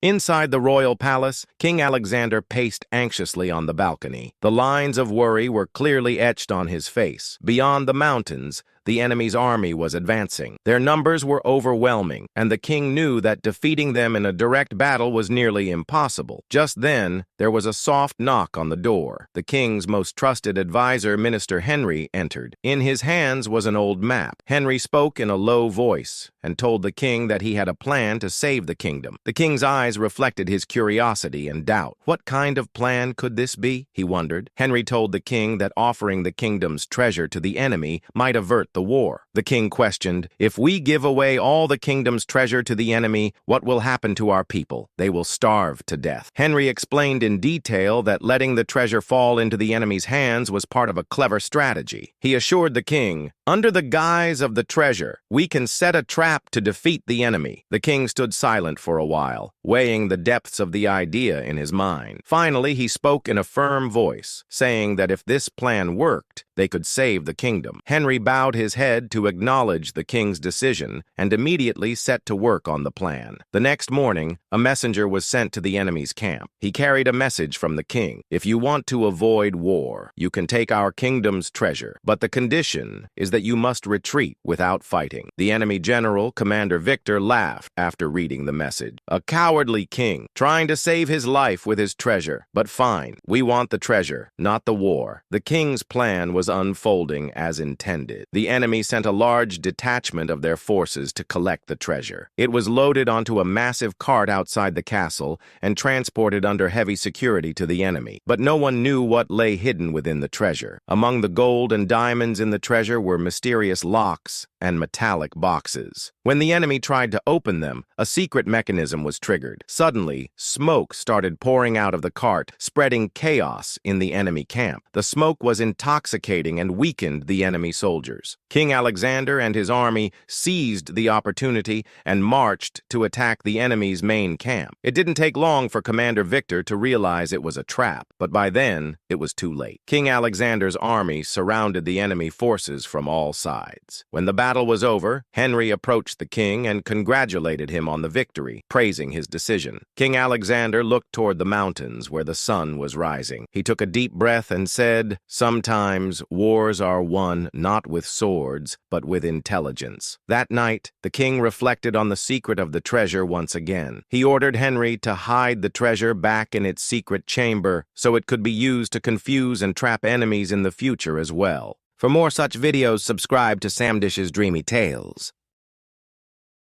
Inside the royal palace, King Alexander paced anxiously on the balcony. The lines of worry were clearly etched on his face. Beyond the mountains, the enemy's army was advancing. Their numbers were overwhelming, and the king knew that defeating them in a direct battle was nearly impossible. Just then, there was a soft knock on the door. The king's most trusted advisor, Minister Henry, entered. In his hands was an old map. Henry spoke in a low voice and told the king that he had a plan to save the kingdom. The king's eyes reflected his curiosity and doubt. What kind of plan could this be? He wondered. Henry told the king that offering the kingdom's treasure to the enemy might avert the war. The king questioned, "If we give away all the kingdom's treasure to the enemy, what will happen to our people? They will starve to death." Henry explained in detail that letting the treasure fall into the enemy's hands was part of a clever strategy. He assured the king, "Under the guise of the treasure, we can set a trap to defeat the enemy." The king stood silent for a while, weighing the depths of the idea in his mind. Finally, he spoke in a firm voice, saying that if this plan worked, they could save the kingdom. Henry bowed his head to acknowledge the king's decision and immediately set to work on the plan. The next morning, a messenger was sent to the enemy's camp. He carried a message from the king. "If you want to avoid war, you can take our kingdom's treasure, but the condition is that you must retreat without fighting." The enemy general, Commander Victor, laughed after reading the message. "A cowardly king, trying to save his life with his treasure. But fine, we want the treasure, not the war." The king's plan was unfolding as intended. The enemy sent a large detachment of their forces to collect the treasure. It was loaded onto a massive cart outside the castle and transported under heavy security to the enemy. But no one knew what lay hidden within the treasure. Among the gold and diamonds in the treasure were mysterious locks and metallic boxes. When the enemy tried to open them, a secret mechanism was triggered. Suddenly, smoke started pouring out of the cart, spreading chaos in the enemy camp. The smoke was intoxicating and weakened the enemy soldiers. King Alexander and his army seized the opportunity and marched to attack the enemy's main camp. It didn't take long for Commander Victor to realize it was a trap, but by then, it was too late. King Alexander's army surrounded the enemy forces from all sides. When the battle was over, Henry approached the king and congratulated him on the victory, praising his decision. King Alexander looked toward the mountains where the sun was rising. He took a deep breath and said, "Sometimes wars are won not with swords, but with intelligence." That night, the king reflected on the secret of the treasure once again. He ordered Henry to hide the treasure back in its secret chamber so it could be used to confuse and trap enemies in the future as well. For more such videos, subscribe to Sam Dish's Dreamy Tales.